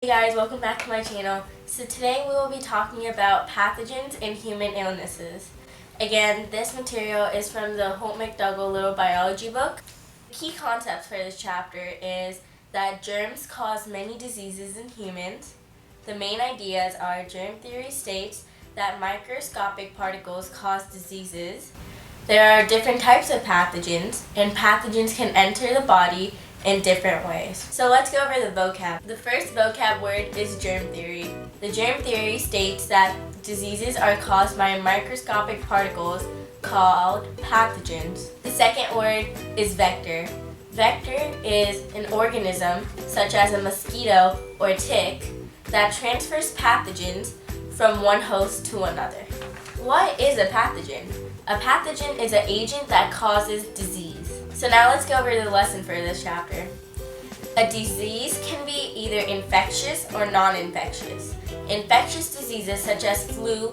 Hey guys, welcome back to my channel. So today we will be talking about pathogens and human illnesses. Again, this material is from the Holt McDougall Little Biology book. The key concepts for this chapter is that germs cause many diseases in humans. The main ideas are germ theory states that microscopic particles cause diseases. There are different types of pathogens, and pathogens can enter the body in different ways. So let's go over the vocab. The first vocab word is germ theory. The germ theory states that diseases are caused by microscopic particles called pathogens. The second word is vector. Vector is an organism, such as a mosquito or tick, that transfers pathogens from one host to another. What is a pathogen? A pathogen is an agent that causes disease. So now let's go over the lesson for this chapter. A disease can be either infectious or non-infectious. Infectious diseases such as flu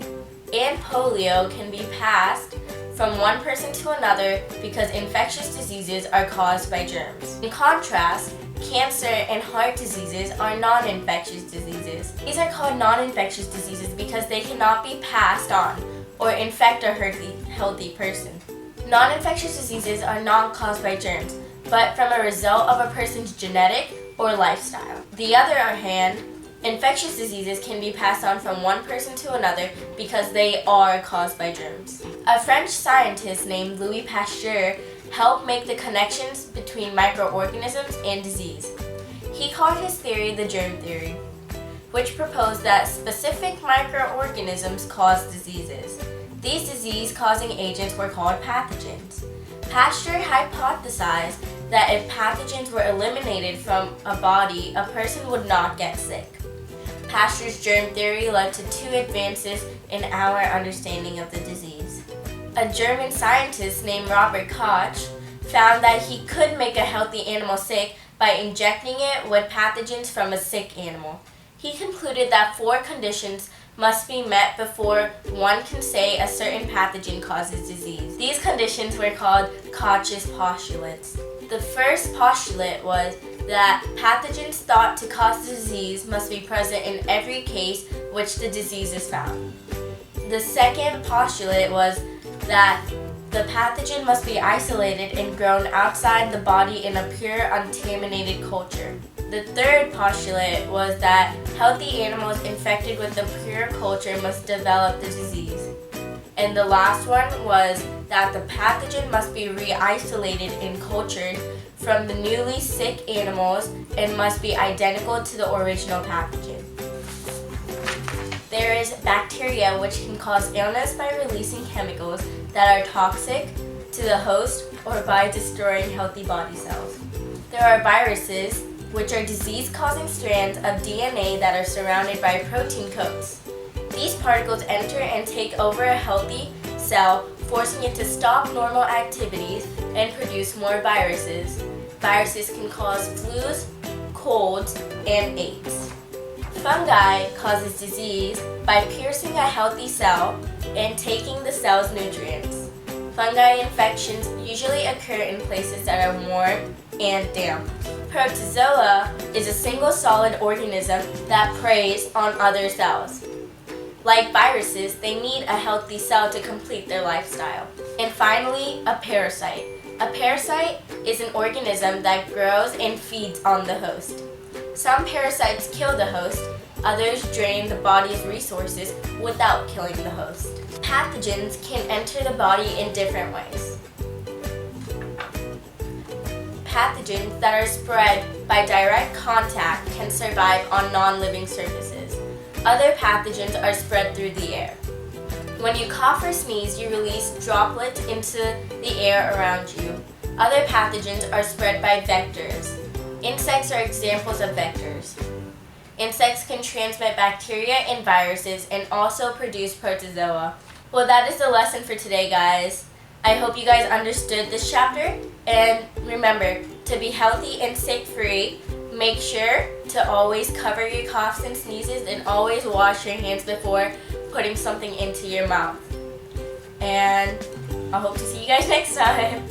and polio can be passed from one person to another because infectious diseases are caused by germs. In contrast, cancer and heart diseases are non-infectious diseases. These are called non-infectious diseases because they cannot be passed on or infect a healthy person. Non-infectious diseases are not caused by germs, but from a result of a person's genetic or lifestyle. The other hand, infectious diseases can be passed on from one person to another because they are caused by germs. A French scientist named Louis Pasteur helped make the connections between microorganisms and disease. He called his theory the germ theory, which proposed that specific microorganisms cause diseases. These disease-causing agents were called pathogens. Pasteur hypothesized that if pathogens were eliminated from a body, a person would not get sick. Pasteur's germ theory led to two advances in our understanding of the disease. A German scientist named Robert Koch found that he could make a healthy animal sick by injecting it with pathogens from a sick animal. He concluded that 4 conditions must be met before one can say a certain pathogen causes disease. These conditions were called Koch's postulates. The first postulate was that pathogens thought to cause the disease must be present in every case which the disease is found. The second postulate was that the pathogen must be isolated and grown outside the body in a pure, uncontaminated culture. The third postulate was that healthy animals infected with the pure culture must develop the disease. And the last one was that the pathogen must be re-isolated and cultured from the newly sick animals and must be identical to the original pathogen. There is bacteria, which can cause illness by releasing chemicals that are toxic to the host or by destroying healthy body cells. There are viruses, which are disease-causing strands of DNA that are surrounded by protein coats. These particles enter and take over a healthy cell, forcing it to stop normal activities and produce more viruses. Viruses can cause flus, colds, and AIDS. Fungi causes disease by piercing a healthy cell and taking the cell's nutrients. Fungi infections usually occur in places that are warm and damp. Protozoa is a single solid organism that preys on other cells. Like viruses, they need a healthy cell to complete their lifestyle. And finally, a parasite. A parasite is an organism that grows and feeds on the host. Some parasites kill the host, others drain the body's resources without killing the host. Pathogens can enter the body in different ways. Pathogens that are spread by direct contact can survive on non-living surfaces. Other pathogens are spread through the air. When you cough or sneeze, you release droplets into the air around you. Other pathogens are spread by vectors. Insects are examples of vectors. Insects can transmit bacteria and viruses and also produce protozoa. Well, that is the lesson for today, guys. I hope you guys understood this chapter, and remember, to be healthy and sick-free, make sure to always cover your coughs and sneezes and always wash your hands before putting something into your mouth. And I hope to see you guys next time.